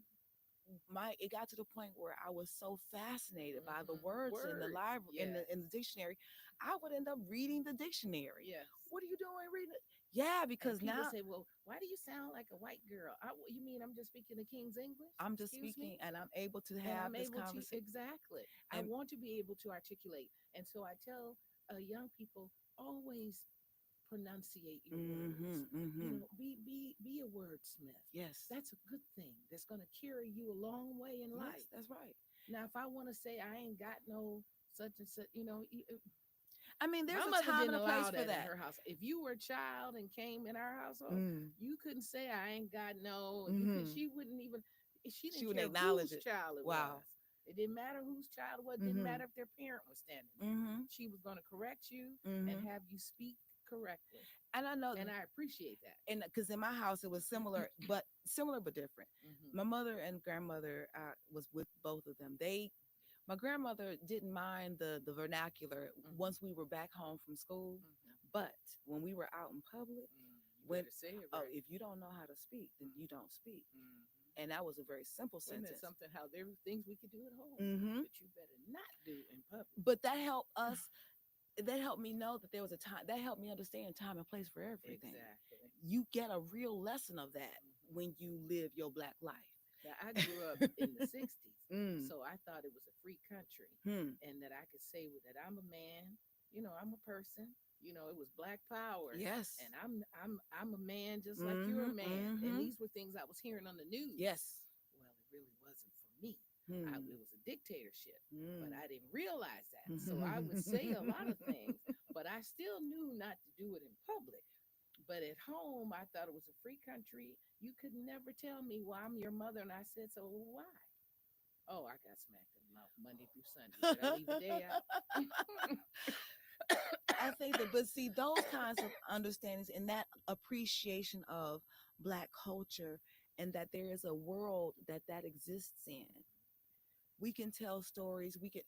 it got to the point where I was so fascinated by the Mm-hmm. words in the Words. library, Yes. in the dictionary. I would end up reading the dictionary. Yes. What are you doing reading it? Yeah, And because people now say, well, why do you sound like a white girl? You mean I'm just speaking the King's English? I'm just Excuse me? speaking, and I'm able to And have I'm this able to, conversation. exactly. I And want to be able to articulate. And so I tell young people, always pronunciate your words. Be a wordsmith. yes, That's a good thing. That's going to carry you a long way in yes, life. that's right. Now, if I want to say I ain't got no such and such, I mean, my there's a mother time and didn't a place allow for that in that. her house. If you were a child and came in our household, Mm. you couldn't say I ain't got no. You could. Hmm. She wouldn't even. She She didn't wouldn't care acknowledge whose it. child it Wow. was. It didn't matter whose child it was. It didn't Hmm. matter if their parent was standing there. Hmm. She was going to correct you and Hmm. have you speak correctly. And I know, And I appreciate that. and because in my house it was similar but different. Mm-hmm. My mother and grandmother was with both of them. My grandmother didn't mind the vernacular Mm-hmm. once we were back home from school, Mm-hmm. but when we were out in public, You when better say it oh, right. if you don't know how to speak, then you don't speak. Mm-hmm. And that was a very simple Wasn't that sentence. something? How there were things we could do at home, Hmm. but you better not do in public. But that helped us. That helped me know that there was a time. That helped me understand time and place for everything. Exactly. You get a real lesson of that Mm-hmm. when you live your black Now, I life. grew up in the 60s, Mm. so I thought it was a free country Hmm. and that I could say that I'm a man, I'm a person. It was black power Yes. and I'm a man just like you're a Mm-hmm. man. And Mm-hmm. these were things I was hearing on the news. Yes. Well, it really wasn't for me. Hmm. It was a dictatorship, but Mm. I didn't realize that. So I would say a lot of things, but I still knew not to do it in public. But at home, I thought it was a free country. You could never tell me, well, I'm your mother. And I said, so why? Oh, I got smacked in the mouth Monday through Sunday. Did I leave a day out? I think that, but see, those kinds of understandings and that appreciation of Black culture, and that there is a world that exists in. We can tell stories. We can,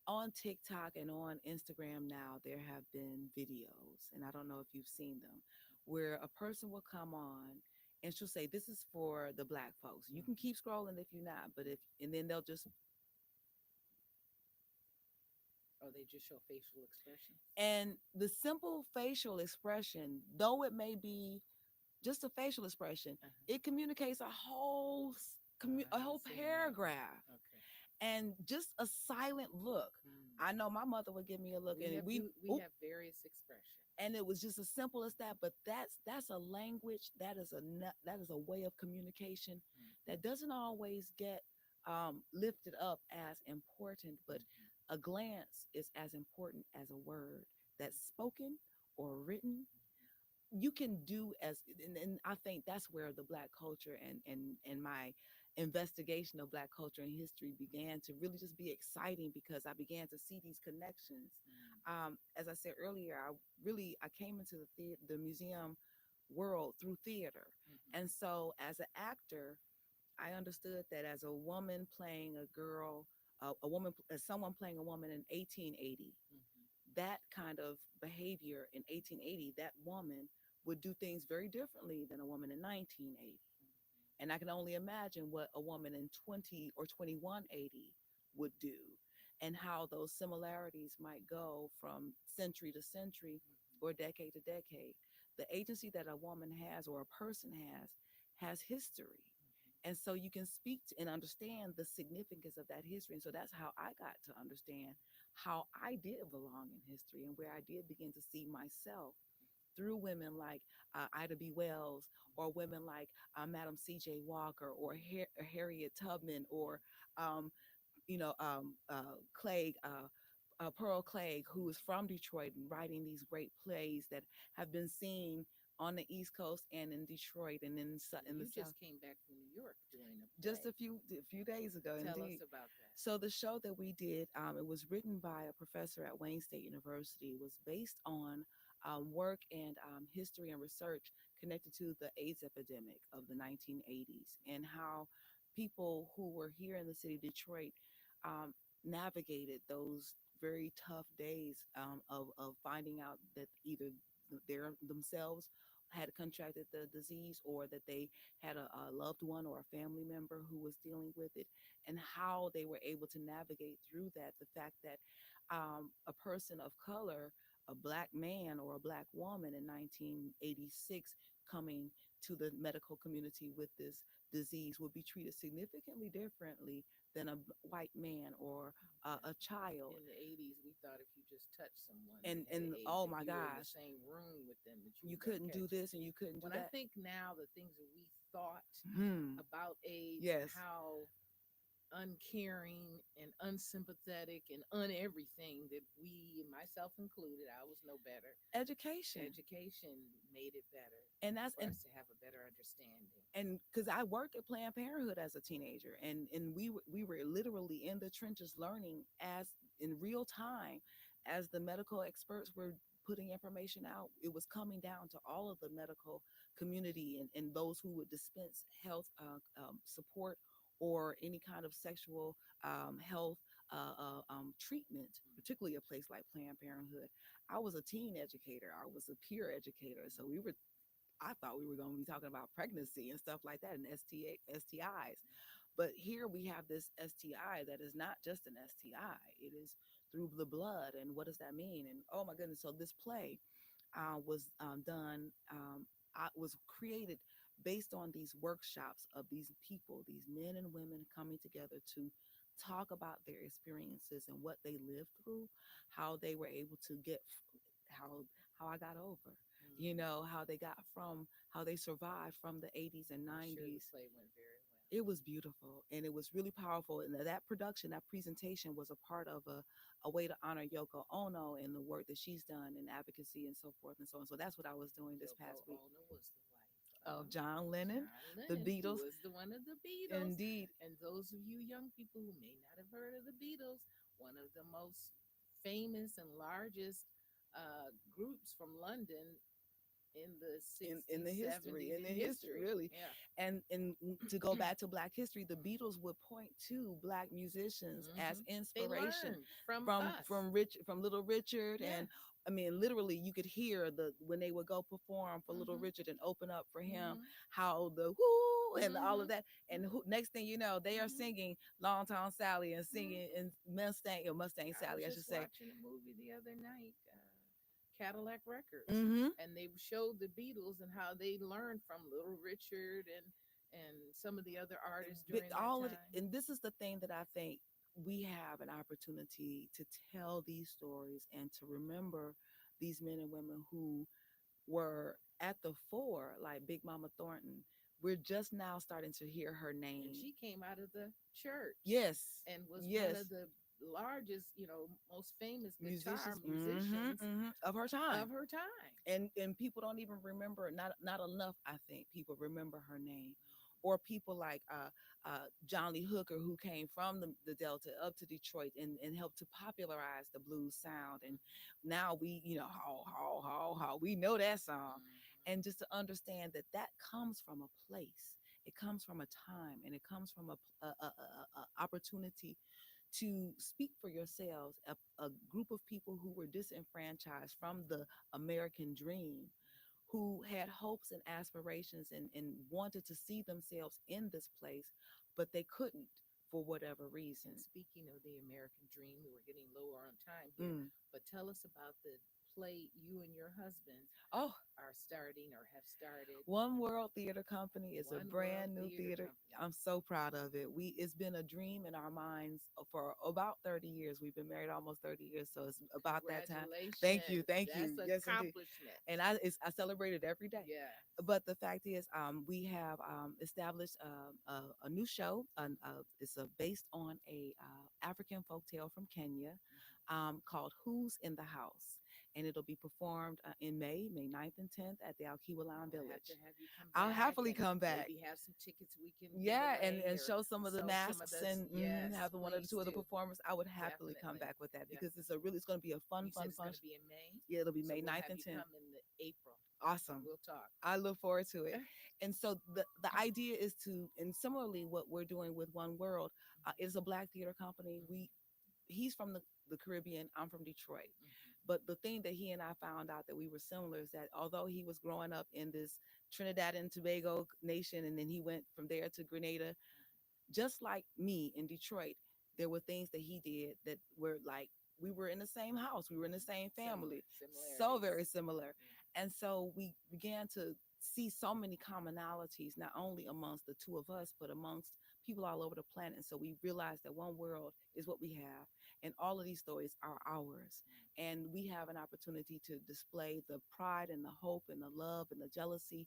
on TikTok and on Instagram now, there have been videos, and I don't know if you've seen them, where a person will come on and she'll say, "This is for the black folks." You can keep scrolling if you're not, but if and then they'll just Oh, they just show facial expressions. and the simple facial expression, though it may be just a facial expression, Uh-huh. it communicates Oh, I a haven't whole seen that one. paragraph. Okay. And just a silent look. Mm. I know my mother would give me a look, and We have various expressions. and it was just as simple as that. But that's a language, that is a way of communication Mm-hmm. that doesn't always get lifted up as important, but Mm-hmm. a glance is as important as a word that's spoken or written. You can do as and I think that's where the black culture and my investigation of black culture and history began to really just be exciting, because I began to see these connections. As I said earlier, I came into the museum world through theater. Mm-hmm. And so as an actor, I understood that as a woman playing a girl, a woman, as someone playing a woman in 1880, Mm-hmm. that kind of behavior in 1880, that woman would do things very differently than a woman in 1980. And I can only imagine what a woman in 20 or 2180 would do, and how those similarities might go from century to century or decade to decade. The agency that a woman has or a person has history. And so you can speak to and understand the significance of that history. And so that's how I got to understand how I did belong in history, and where I did begin to see myself through women like Ida B. Wells, or women like Madam C.J. Walker, or Harriet Tubman, or um, Clegg, Pearl Clegg, who is from Detroit and writing these great plays that have been seen on the East Coast and in Detroit and in the You South. just came back from New York doing a Just play. a few days ago, Tell us indeed. about that. So the show that we did, it was written by a professor at Wayne State University. Was based on work and history and research connected to the AIDS epidemic of the 1980s, and how people who were here in the city of Detroit um, navigated those very tough days of finding out that either they themselves had contracted the disease, or that they had a loved one or a family member who was dealing with it, and how they were able to navigate through that. The fact that a person of color, a black man or a black woman in 1986, coming to the medical community with this disease would be treated significantly differently than a white man or Yeah. a child. In the 80s, we thought if you just touched someone that had And AIDS, oh if my you were in the gosh, same room with them, that you you were going to couldn't do catch it. this and you couldn't do When I that. think now, the things that we thought Hmm. about AIDS and Yes. how uncaring and unsympathetic and uneverything that we, myself included, I was no better. Education. Education made it better And that's for us to have a better understanding. and because I worked at Planned Parenthood as a teenager, and we were literally in the trenches learning as in real time as the medical experts were putting information out. It was coming down to all of the medical community, and those who would dispense health support or any kind of sexual health treatment, particularly a place like Planned Parenthood. I was a teen educator. I was a peer educator. So I thought we were going to be talking about pregnancy and stuff like that, and STIs. But here we have this STI that is not just an STI. It is through the blood. And what does that mean? And oh my goodness. So this play was done, was created based on these workshops of these people, these men and women coming together to talk about their experiences and what they lived through, how they were able to how how I got over, how they got from, how they survived from the 80s and I'm sure the 90s. play went very well. It was beautiful, and it was really powerful. And that production, that presentation was a part of a way to honor Yoko Ono and the work that she's done in advocacy and so forth and so on. So that's what I was doing this Yoko past week. Ono was the wife Of of John Lennon, John the Lennon, who Beatles, was the one of the Beatles. indeed. And those of you young people who may not have heard of the Beatles, one of the most famous and largest groups from London in the In 60s, the history, 70s in the in history, history. really. Yeah. And to go back to Black history, the Beatles would point to Black musicians as They inspiration learned from from us. Little Richard Yeah. and I mean, literally, you could hear the when they would go perform for Little Mhm. Richard and open up for him, Mhm. how the whoo and all of Mhm. that, and next thing you know, they are Mhm. singing Long Tall Sally and singing Mhm. in Mustang or Mustang I was Sally, I should just say. watching a movie the other night, Cadillac Records, Mm-hmm. and they showed the Beatles and how they learned from Little Richard and some of the other artists during that All of time. and this is the thing that I think we have an opportunity to tell these stories and to remember these men and women who were at the fore, like Big Mama Thornton. We're just now starting to hear her And name. she came out of the church Yes, and was one yes, of the largest, most famous guitar musicians, musicians of her time. of her time. And people don't even remember, not enough, I think people remember her name, or people like John Lee Hooker, who came from the Delta up to Detroit and helped to popularize the blues sound. And now we, we know that song. Mhm. And just to understand that that comes from a place, it comes from a time, and it comes from a opportunity to speak for yourselves, a group of people who were disenfranchised from the American dream, who had hopes and aspirations and wanted to see themselves in this place, but they couldn't for whatever reason. And speaking of the American dream, we're getting lower on time here, Mm. but tell us about the play you and your husband Oh, are starting or have started. One World Theater Company is a One World brand new Theater theater. Company. I'm so proud of it. It's been a dream in our minds for about 30 years. We've been married almost 30 years, so it's about that time. Thank you, Congratulations. thank you. That's Yes, indeed. accomplishment. And I celebrate it every day. Yes. But the fact is, we have established a new show. It's based on a African folk tale from Kenya, Mhm. called "Who's in the House," and it'll be performed in May 9th and 10th at the Alkiwalan We'll have to Village. have you come I'll back happily and come back. maybe have some tickets we can give Yeah, away and or show some of the so some of masks those. and Yes, have one or please two of the do. performers. I would happily come Definitely. back with that because Definitely. it's going to be a fun, You said fun, it's fun. going to be in May, Yeah, it'll be so May we'll 9th have and you 10th. come in the April and Awesome. we'll talk. I look forward to it. And so the idea is to, and similarly, what we're doing with One World is a Black theater company. He's from the Caribbean. I'm from Detroit. Mhm. But the thing that he and I found out that we were similar is that although he was growing up in this Trinidad and Tobago nation, and then he went from there to Grenada, just like me in Detroit, there were things that he did that were like we were in the same house, we were in the same Similar family, so similarities. very similar. And so we began to see so many commonalities, not only amongst the two of us, but amongst people all over the planet. And so we realized that One World is what we have, and all of these stories are ours. And we have an opportunity to display the pride and the hope and the love and the jealousy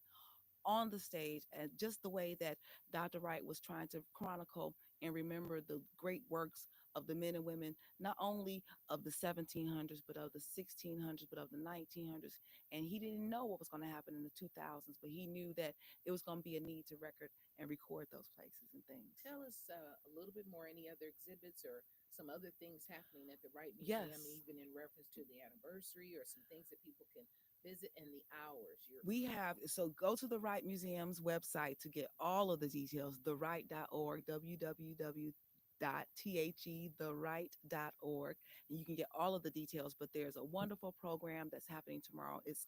on the stage, and just the way that Dr. Wright was trying to chronicle and remember the great works of the men and women, not only of the 1700s, but of the 1600s, but of the 1900s. And he didn't know what was going to happen in the 2000s, but he knew that it was going to be a need to record and record those places and things. Tell us a little bit more. Any other exhibits or some other things happening at the Wright Museum, Yes. even in reference to the anniversary, or some things that people can visit and the hours. You're We have, so go to the Wright Museum's website to get all of the details, thewright.org, www.thewright.org, and you can get all of the details. But there's a wonderful program that's happening tomorrow. It's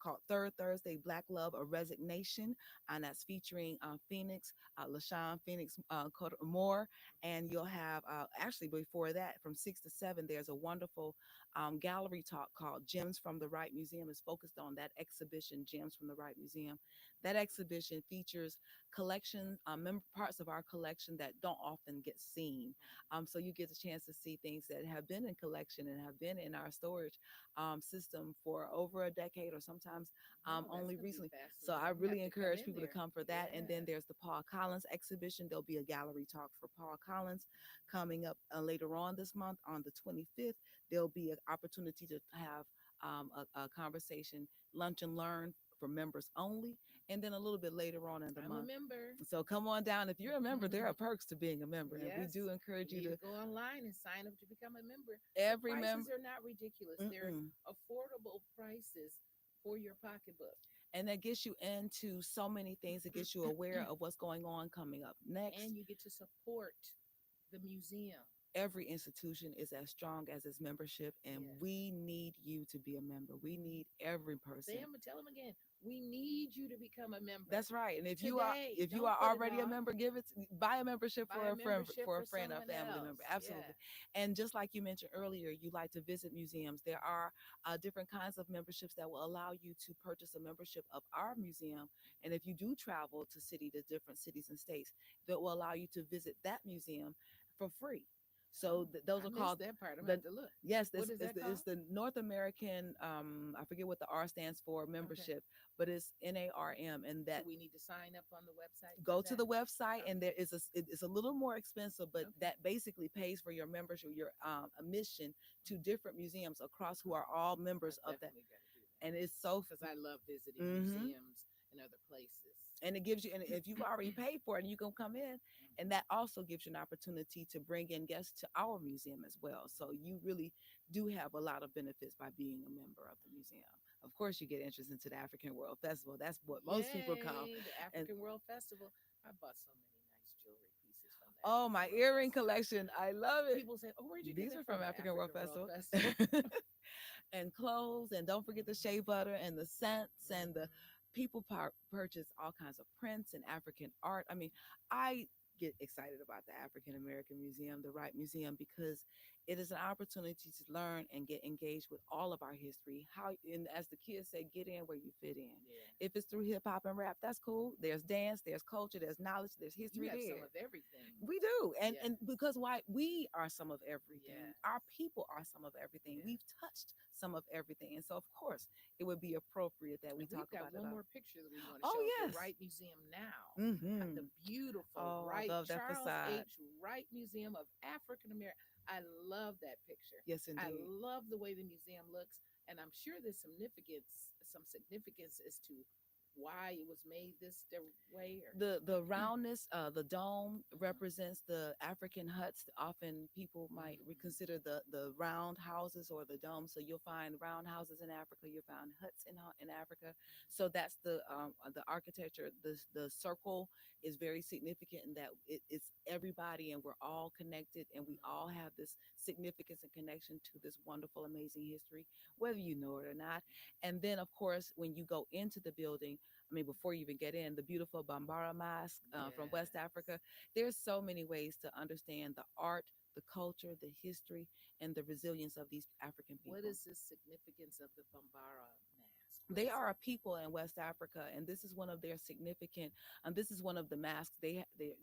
called Third Thursday Black Love, a Resignation, and that's featuring Phoenix, LaShawn Phoenix Moore. And you'll have, actually, before that, from 6 to 7, there's a wonderful gallery talk called Gems from the Wright Museum. Is focused on that exhibition, Gems from the Wright Museum. That exhibition features collection, parts of our collection that don't often get seen. So you get a chance to see things that have been in collection and have been in our storage system for over a decade, or sometimes Oh, that's only going to be recently. So fascinating. I I'm gonna really have to come encourage in people to there. come for that. And then Yes. there's the Paul Collins exhibition. There'll be a gallery talk for Paul Collins coming up later on this month on the 25th. There'll be an opportunity to have a conversation, lunch and learn for members only, and then a little bit later on in the I'm a month. member. So come on down. If you're a member, there are perks to being a member, and we Yes. do You encourage you need to to go online and sign up to become a member. The every prices member. are not ridiculous. They're Mm-mm. affordable prices for your pocketbook. And that gets you into so many things. It gets you aware of what's going on coming up next. And you get to support the museum. every institution is as strong as its membership, and Yes. we need you to be a member. We need every person. Tell them again. We need you to become a member That's right. And today. if you Don't are put it already a off. member, buy a membership Buy a membership for a for friend or someone family member. else. Yeah. Absolutely. And just like you mentioned earlier, you like to visit museums. There are different kinds of memberships that will allow you to purchase a membership of our museum. And if you do travel to different cities and states, that will allow you to visit that museum for free. Oh, So those I are missed called that part. I'm gonna the have to look. yes, What this is is that called? the North American. I forget what the R stands for, Okay. membership, but it's NARM, and So that we need to sign up on the website for go to that. the website, and Okay. there is it's a little more expensive, but Okay. that basically pays for your membership, your admission to Mhm. different museums across, who Oh, are all I members of that. definitely got to do that And it's so because I love visiting mm-hmm. museums and other places. And it gives you, and if you've already paid for it, you can come in, and that also gives you an opportunity to bring in guests to our museum as well. So you really do have a lot of benefits by being a member of the museum. Of course, you get interest into the African World Festival. That's what most people come. Yay, the And African World Festival. I bought so many nice jewelry pieces from the oh, African my World earring Festival. collection, I love it. People say, "Oh, where'd you get These that are from?" from The African World African World Festival. Festival. And clothes, and don't forget the shea butter and the scents, and the Mhm. people purchase all kinds of prints and African art. I mean, I get excited about the African American Museum, the Wright Museum, because it is an opportunity to learn and get engaged with all of our history. How, and as the kids say, get in where you fit in. Yeah. If it's through hip hop and rap, that's cool. There's dance, there's culture, there's knowledge, there's You history have some there. of everything. We do. Yeah. And because why, we are some of everything. Yes. Our people are some of everything. Yeah. We've touched some of everything. And so of course it would be appropriate that we And talk we've got about it one all. more picture that we want to Oh show of the yes. Wright Museum now. Mm-hmm. The beautiful Oh, I Wright, love that Charles facade. H. Wright Museum of African American. I love that picture. Yes, I indeed. love the way the museum looks. And I'm sure there's some significance as to why it was made this way or The roundness, the dome Mhm, represents the African huts. Often people might mhm, reconsider the round houses or the dome. So you'll find round houses in Africa. You'll find huts in Africa. So that's the architecture. The circle is very significant in that it's everybody, and we're all connected, and we mhm, all have this significance and connection to this wonderful, amazing history, whether you know it or not. And then, of course, when you go into the building, I mean, before you even get in, the beautiful Bambara mask from West yes. Africa. There's so many ways to understand the art, the culture, the history, and the resilience of these African What people. is the significance of the Bambara mask? What They is are it? a people in West Africa, and this is one of their significant. This is one of the masks.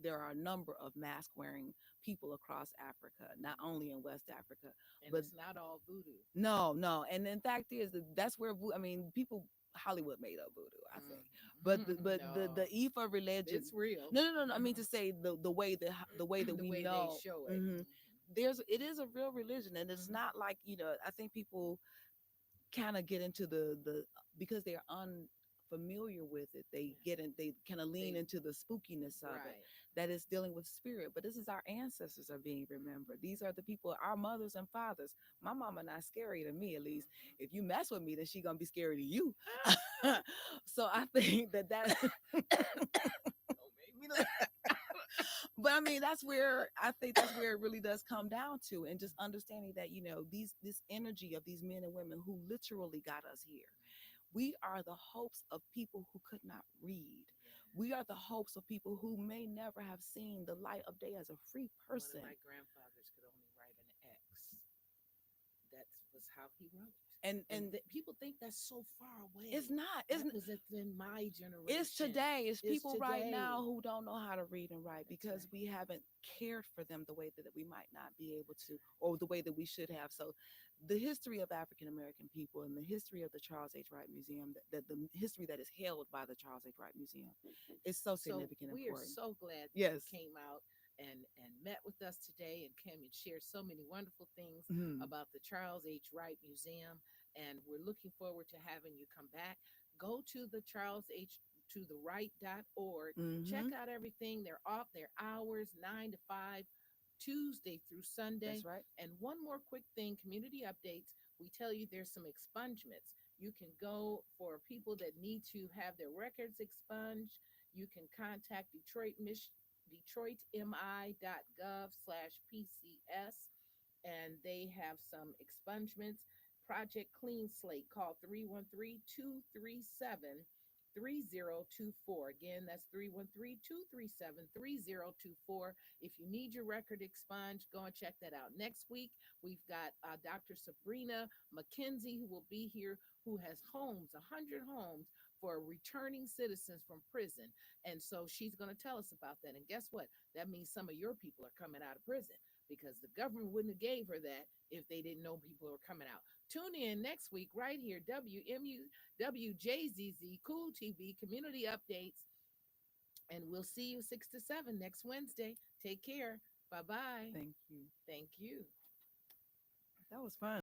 There are a number of mask wearing people across Africa, not only in West Africa, And but it's not all voodoo. no, no. And in fact is that's where I mean, people, Hollywood made up voodoo, I think. But the No, Ifa religion, it's real. no, no, no, no. I mean to say the way that The we way they know, show it. hmm it is a real religion, and it's not like, I think people kind of get into the because they're unfamiliar with it, they Yeah. get in, they kind of lean They into the spookiness of it, right. that is dealing with spirit. But this is our ancestors are being remembered. These are the people, our mothers and fathers. My mama not scary to me, at least. If you mess with me, then she gonna be scary to you. So I think that Don't make me laugh. but I mean, that's where I think that's where it really does come down to, and just understanding that, this energy of these men and women who literally got us here. We are the hopes of people who could not read. We are the hopes of people who may never have seen the light of day as a free One of person. my grandfathers could only write an X. That was how he wrote. And And people think that's so far it's away. not. That was in my It's generation. today. It's It's people right today. now who don't know how to read and write That's because right. we haven't cared for them the way that we might not be able That's to, right. or the way that we should have. So, the history of African American people and the history of the Charles H. Wright Museum, that the history that is held by the Charles H. Wright Museum, is so So significant and we are important. so glad that you Yes. came out and met with us today and came and shared so many wonderful things Hmm. about the Charles H. Wright Museum. And we're looking forward to having you come back. Go to the Charles H. to the right.org. Check Hmm. out everything. They're off their hours, 9 to 5, Tuesday through Sunday. That's right. And one more quick thing, community updates. We tell you there's some expungements. You can go for people that need to have their records expunged. You can contact Detroit, Mich detroitmi.gov/PCS, and they have some expungements. Project Clean Slate, call 313-237-3024. Again, that's 313-237-3024. If you need your record expunged, go and check that out. Next week, we've got Dr. Sabrina McKenzie, who will be here, who has homes, 100 homes for returning citizens from prison. And so she's going to tell us about that. And guess what? That means some of your people are coming out of prison, because the government wouldn't have gave her that if they didn't know people were coming out. Tune in next week right here, WMU WJZZ Cool TV Community Updates, and we'll see you 6 to 7 next Wednesday. Take care. Bye bye. Thank you. Thank you. That was fun.